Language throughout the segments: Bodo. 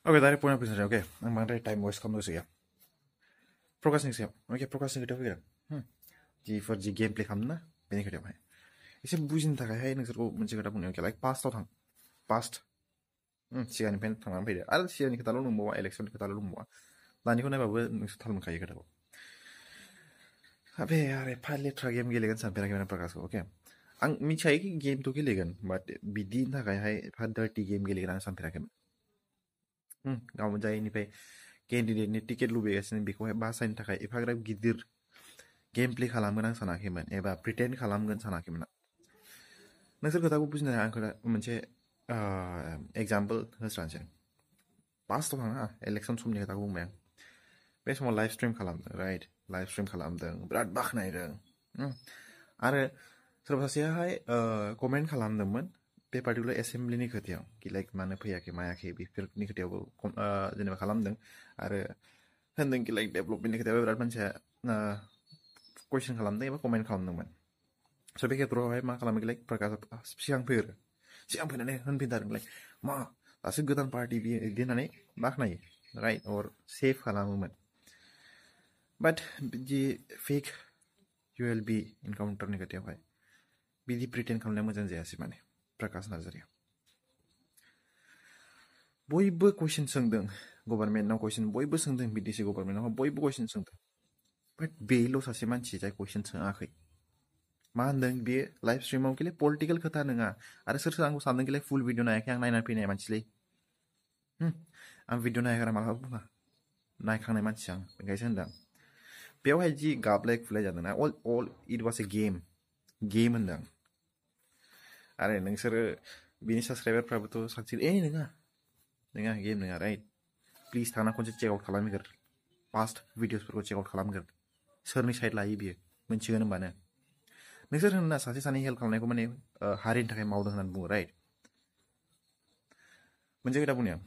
Oke, tadi punya bisa oke. Ang mga time waste kamu sih ya. Progressing siap. Oke, progressing kita kira. Ji for ji gameplay kamu na, ini kira mai. Isi bu진 다 가야 하는 거 문제 그다 보니 like past 당 past. 시간이 펜 당한 페이지. 알 시간이 그다로 뭐 election 그다로 뭐. 나니 코네 바부 늑스 탈문 가야 그다고. अबे यार फाइल लेट्रा गेम गेलेगोन सानफेराखै माने प्रकाशखौ ओके आं मिथिखायो कि गेमथ' गेलेगोन बाट बिदिनि थाखायहाय एफा डार्टि गेम गेलेगोन आं सानफेराखैमोन गावनो जायनिफ्राय केन्डिडेटनि टिकेट लुबैगासिनो बेखौहाय बासायनो थाखाय एफाग्राब गिदिर गेम प्ले खालामगोन आं सानाखैमोन एबा प्रिटेन्ड खालामगोन सानाखैमोन नोंसोर खोथाखौ बुजिनो हाया आं मोनसे एग्जाम्पल होस्रानोसै पास्टआव थाङा इलेक्सन समनि खोथाखौ बुंबाय आं बे समाव लाइभ स्ट्रिम खालामदों राइट लाइभ स्ट्रिम खालामदों बिराद बाख्नायदों आरो सोरबा सासेयाहाय कमेन्ट खालामदोंमोन बे पार्टिकुलार एसेम्ब्लिनि खोथायाव कि लाइक मानो फैयाखै मायाखै बेफोरनि खोथायावबो जेनेबा खालामदों आरो होनदों कि लाइक डेभलपमेन्टनि खोथायाव बिराद मानसिया कुइसन खालामदों एबा कमेन्ट खालामदोंमोन स' बे खेत्रआवहाय मा खालामो लाइक प्रकाश सिगां फैयो सिगां फैनानै होनफिनथारदों लाइक मा दासो गोदान पार्टि बियो बिदि होननानै बाख्नायो राइट अर सेभ खालामोमोन बाट बिदि फेक ULB इनकाउन्टारनि खोथायावहाय बिदि प्रिटेन्ड खालामनाया मोजां जायासै माने प्रकाश नार्जारिया बयबो कुइसन सोंदों गभर्नमेन्टनाव कुइसन बयबो सोंदों BDC गभर्नमेन्टनाव बयबो कुइसन सोंदों बाट बेल' सासे मानसि जाय कुइसन सोङाखै मा होनदों बे लाइभ स्ट्रिमाव गेले पलिटिकेल खोथा नङा आरो सोर सोर आंखौ सानदों गेले फुल भिडिअ नायाखै आं नायनानै फैनाय मानसिलै आं भिडिअ नायाखै मालाबा बुङा नायखांनाय मानसि आं ओंखायसो होनदों बेवहाय जि गाबलाय खुलाय जादों ना all it was a game होनदों आरो नोंसोरो बिनि साबस्क्राइबारफ्राबोथ' सानसिगोन नङा गेम नङा राइट प्लिज थांना खनसे चेक आउट खालामगोर पास्ट भिडिअसफोरखौ चेक आउट खालामगोर सोरनि साइड लायो बियो मोनथिगोन होनबानो नोंसोर होनना सासे सानै हेल्प खालामनायखौ माने हारिनि थाखाय मावदों होननानै बुङो राइट मोनसे खोथा बुंनाया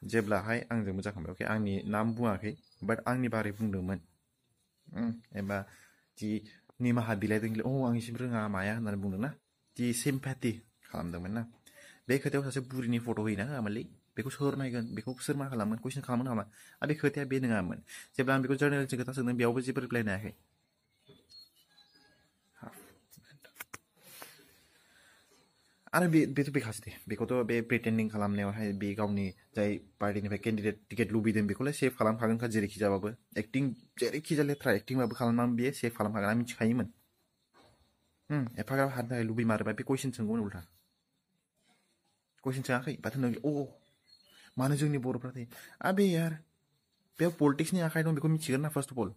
जेब्लाहाय आंजोंबो जाखांबाय अके आंनि नाम बुङाखै बाट आंनि बारै बुंदोंमोन एबा जि निमाहा बिलाइदों आं इसिम रोङा माया होननानै बुंदोंना जि सिम्पेथि खालामदोंमोन ना बे खोथायाव सासे बुरिनि फट' होयोना होआमोनलै बेखौ सोर नायगोन बेखौ सोर मा खालामगोन कुइसन खालामगोन नामा बे खोथाया बे नङामोन जेब्ला आं बेखौ जार्नेलिस्टनि खोथा सोंदों बेयावबो जेबो रिप्लाइ नायाखै आरो बेथ' बेखासै दे बेखौथ' बे प्रिटेन्डिं खालामनायावहाय बे गावनि जाय पार्टिनिफ्राय केन्डिडेट टिकेट लुबैदों बेखौलाय सेभ खालामखागोनखा जेरैखि जाबाबो एक्टिं जेरैखि जा लेथ्रा एक्टिंबाबो खालामनानै बेयो सेभ खालामखागोन आं मिथिखायोमोन एफाग्राब हात थाखाय लुबैमारोबा बे कुइसन सोंगौमोन उल्था कुइसन सोङाखै बाथ होनदों मानो जोंनि बर'फ्रा थैयो आबे यार बेयाव पलिटिक्सनि आखाइ दं बेखौ मिथिगोन ना फार्स्ट अफ अल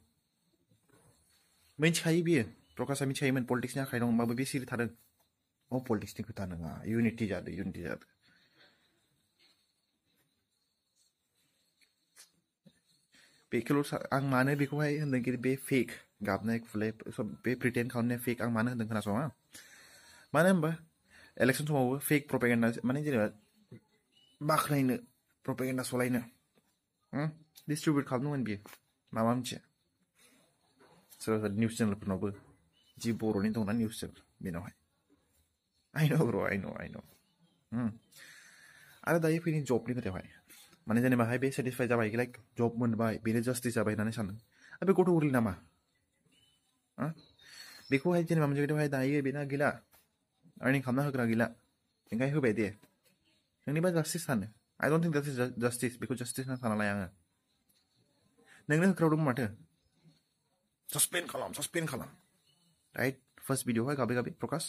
मिथिखायो बियो प्रकाशआ मिथिखायोमोन पलिटिक्सनि आखाइ दं होमबाबो बे सिरि थादों पलिटिक्सनि खोथा नङा इउनिटि जादों बेखौल' आं मानो बेखौहाय होनदों कि बे फेक गाबनाय खुलाय बे प्रिटेन्ड खालामनाया फेक आं मानो होनदों खोनासङा मानो होनबा इलेक्सन समावबो फेक प्रपेगेन्डा माने जेनेबा बाख्नायनो प्रपेगेन्डा सलायनो डिस्ट्रिबिउट खालामदोंमोन बियो माबा मोनसे सोरबा निउस चेनेलफोरनावबो जि बर'नि दंना निउस चेनेल बेनावहाय I know bro I know आरो दायो फैनि जबनि खोथायावहाय माने जेनेबाहाय बे सेटिसफाइ जाबाय लाइक जब मोनबाय बेनो जास्टिस जाबाय होननानै सानदों बे गथ' गोरलै नामा बेखौहाय जेनेबा मोनसे खोथायावहाय दायो बेना गैला आर्निं खालामना होग्रा गैला ओंखायनो होबाय दे नोंनिबा जास्टिस सानो I don't think that is justice बेखौ जास्टिस होनना साना लाया आङो नोंनो होख्रावदोंमोन माथो सस्पेन्ड खालाम राइट फार्स्ट भिडिअ'हाय गाबै गाबै प्रकाश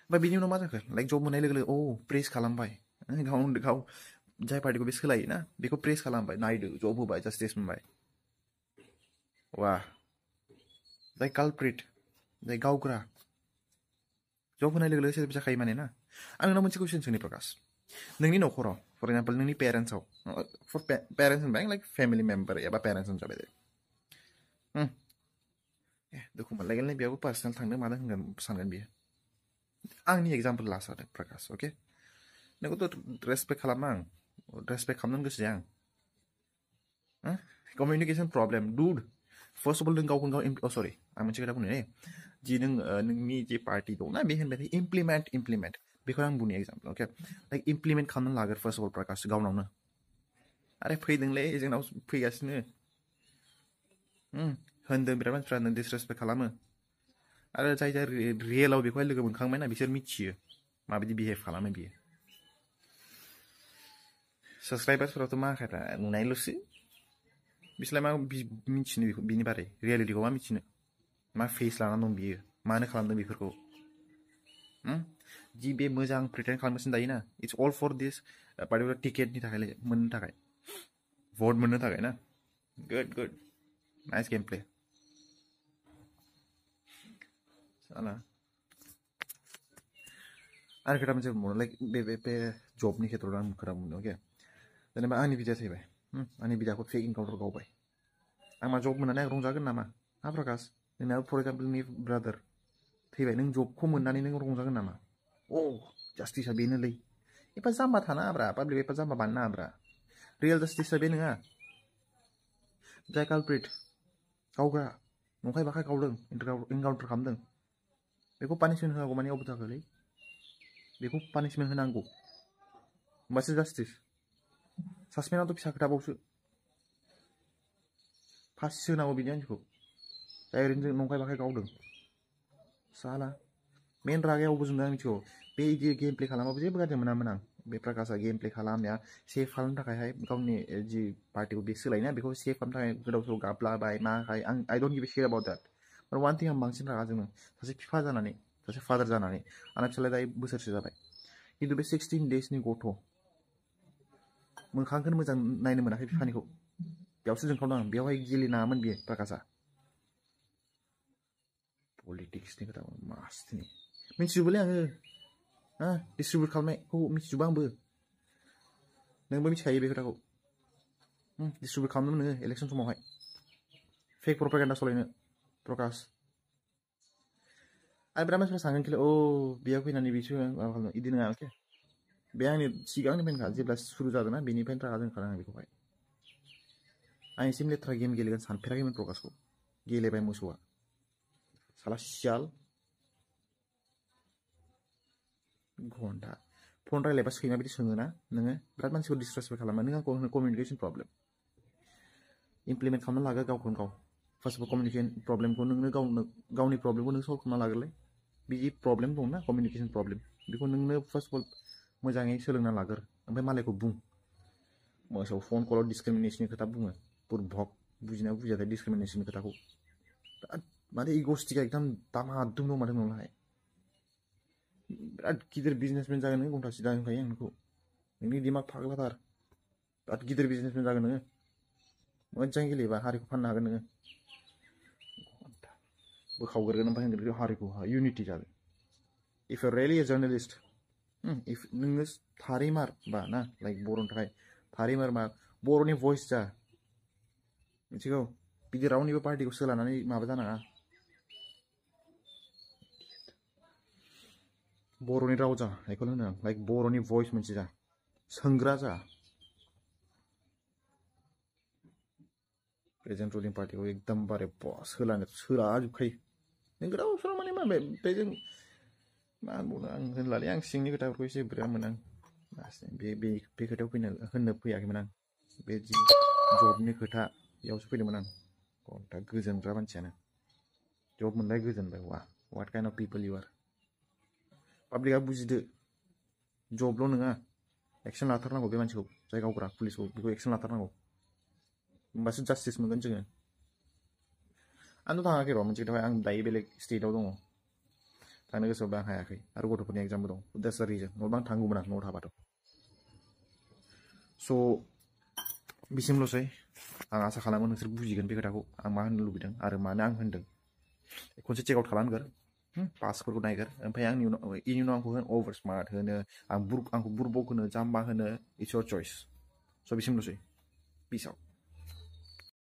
ओमफ्राय बिनि उनाव मा जाखो लाइक जब मोननाय लोगो लोगो प्रेस खालामबाय गाव जाय पार्टिखौ बे सोलायोना बेखौ प्रेस खालामबाय नायदो जब होबाय जास्टिस मोनबाय वाह जाय कालप्रिट जाय गावग्रा जब होनाय लोगो लोगो सेलेक्ट जाखायो माने ना आं नोंनाव मोनसे कुइसन सोंनि प्रकाश नोंनि न'खराव फर एग्जाम्पल नोंनि पेरेन्ट्सआव फर पेरेन्ट्स होनबाय लाइक फेमिलि मेम्बार एबा पेरेन्ट्स होनजाबाय दे दुखु मोनलायगोनलै बेयावबो पार्सनेल थांदों मानो होनगोन सानगोन बियो आंनि एग्जाम्पल लास्ट जादों प्रकाश अके नोंखौथ' रेसपेक्ट खालामा आं रेसपेक्ट खालामनो गोसो जाया आं कमिउनिकेसन प्रब्लेम डुड फार्स्ट अफ अल नों गावखौनो गाव सरि आं मोनसे खोथा बुंनो जि नोंनि जे पार्टि दंना बे होनबाय इमप्लिमेन्ट बेखौ आं बुंनि एग्जाम्पल अके लाइक इमप्लिमेन्ट खालामनानै लागोर फार्स्ट अफ अल प्रकाश गावनावनो आरे फैदोंलै जोंनाव फैगासिनो होनदों बिराद मानसिफ्रा नों डिसरेसपेक्ट खालामो आरो जाय जाय रियेलाव बेखौहाय लोगो मोनखांबायना बिसोर मिथियो माबायदि बिहेभ खालामो बियो साबस्क्राइबार्सफोरावथ' मा खायरा नुनायल'सो बिसोरलाय मा मिथिनो बिनि बारै रियेलिटिखौ मा मिथिनो मा फेस लानानै दं बियो मानो खालामदों बेफोरखौ जि बे मोजां प्रिटेन्ड खालामगासिनो दायोना it's all for this particular टिकेटनि थाखाय मोननो थाखाय भट मोननो थाखाय ना गुड नाइस गेम प्ले साला आरो खोथा मोनसे बुंबावनो लाइक बे जबनि खेत्रआव आं खोथा बुंदों अके जेनेबा आंनि बिदाया थैबाय आंनि बिदाखौ फेक इनकाउन्टार गावबाय आं मा जब मोननानै आं रंजागोन नामा हा प्रकाश नोंनाबो फर एग्जाम्पल नि ब्रादार थैबाय नों जबखौ मोननानै नों रंजागोन नामा जास्टिसा बेनोलै एफा जाम्बा थानाङाब्रा पाब्लिक एफा जाम्बा बानायनो नाङाब्रा रियेल जास्टिसा बे नङा जाय कालप्रिट गावग्रा नंखाय बाखाय गावदों इनकाउन्टार खालामदों बेखौ पानिशमेन्ट होनांगौ माने अबे थाखोलै बेखौ पानिशमेन्ट होनांगौ होमबासो जास्टिस सासपेन्डआथ' फिसा खोथाबावसो फासिसो होनांगौ बिनि मानसिखौ जाय ओरैनो नंखाय बाखाय गावदों साला मेन रागायावबो जों मिथिगौ बे गेम प्ले खालामाबो जेबो गाज्रि मोनामोन आं बे प्रकाशआ गेम प्ले खालामनाया सेफ खालामनो थाखायहाय गावनि जि पार्टिखौ बे सोलायना बेखौ सेफ खालामनो थाखाय गोदाव सोराव गाबलाबाय माखाय I don't give a shit about that but one thing आं बांसिन रागा जोङो सासे बिफा जानानै सासे फादार जानानै आंना फिसालाया दायो बोसोरसे जाबाय खिन्थु बे 16 डेजनि गथ' मोखांखौनो मोजां नायनो मोनाखै बिफानिखौ बेयावसो जोंखावदों आं बेयावहाय गेलेनाङामोन बियो प्रकाशआ पलिटिक्सनि खोथा मासथिनि मिथिजोबोलै आङो डिस्ट्रिबिउट खालामनायखौ मिथिजोबो आंबो नोंबो मिथिखायो बे खोथाखौ डिस्ट्रिबिउट खालामदोंमोन नोङो इलेक्सन समावहाय फेक प्रपागेन्डा सलायनो प्रकाश आरो बिराद मानसिफ्रा सानगोन खिले बेयाव फैनानै बिसो माबा खालामदों बिदि नङा अके बे आंनि सिगांनिफ्रायनोखा जेब्ला सुरु जादोंना बेनिफ्रायनो रागा जोंखादों आं बेखौहाय आं एसे लेथ्रा गेम गेलेगोन सानफेराखैमोन प्रकाशखौ गेलेबाय मोसौआ साला सियाल घन्टा फन रायलायबा सैमा बिदि सोङोना नोङो बिराद मानसिखौ डिसरेसपेक्ट खालामो नों आंखौ होनो कमिउनिकेसन प्रब्लेम इमप्लिमेन्ट खालामना लागोन गावखौनो गाव फार्स्ट अफ कमिउनिकेसन प्रब्लेमखौ नोंनो गावनि प्रब्लेमखौ नों सल्भ खालामना लागोनलै बिदि प्रब्लेम दंना कमिउनिकेसन प्रब्लेम बेखौ नोंनो फार्स्ट अफ अल मोजाङै सोलोंना लागोर ओमफ्राय मालायखौ बुं मोसौ फन कलाव डिसक्रिमिनेसननि खोथा बुङो बुरभक बुजिना बुजियाथाय डिसक्रिमिनेसननि खोथाखौ माने इग'स्टिकआ एकदम दामादुम दं माथो नोंनाहाय बिराद गिदिर बिजनेसमेन जागोन नों घन्टा सिदा होनखायो आं नोंखौ नोंनि दिमाग फाग्लाथार बिराद गिदिर बिजनेसमेन जागोन नोङो मोजां गेलेबा हारिखौ फाननो हागोन नोङो बोखावगोरगोन ओमफ्राय होनगोन हारिखौ इउनिटि जागोन if you really a journalist if नोङो थारैमार बा ना लाइक बर'नि थाखाय थारैमार मा बर'नि भइस जा मिथिगौ बिदि रावनिबो पार्टिखौ सोलानानै माबा जानाङा बर'नि राव जा बेखौनो होनो आं लाइक बर'नि भइस मोनसे जा सोंग्रा जा प्रेजेन्ट रुलिं पार्टिखौ एकदमबारे सोलाजोबखायो नों गोदाव सोराव माने मा बेजों मा बुंनो आं होनलालै आं सिंनि खोथाफोरखौ एसे बोरैबा मोनो आं बे खोथायाव होननो फैयाखैमोन आं बे जि जबनि खोथा बेयावसो फैदोंमोन आं घन्टा गोजोनग्रा मानसियानो जब मोनबाय गोजोनबाय what kind of people you are पाब्लिकआ बुजिदो जबल' नङा एक्सन लाथारनांगौ बे मानसिखौ जाय गावग्रा पुलिसखौ बेखौ एक्सन लाथारनांगौ होमबासो जास्टिस मोनगोन जोङो आंथ' थाङाखै र' मोनसे खोथायावहाय आं दायो बेलेग स्टेटआव दङ थांनो गोसोबा आं हायाखै आरो गथ'फोरनि एग्जामबो दं द्याट्स दा रिजन नङाबा आं थांगौमोन आं न'आव थाबाथ' स' बिसिमल'सै आं आसा खालामो नोंसोर बुजिगोन बे खोथाखौ आं मा होननो लुबैदों आरो मानो आं होनदों खनसे चेक आउट खालामगोर पासफोरखौ नायगोर ओमफ्राय आंनि उनाव आंखौ होन अभार स्मार्ट होनो आंखौ बुरबक होनो जाम्बा होनो इट्स योर चइस स' बिसिमल'सै पिस आउट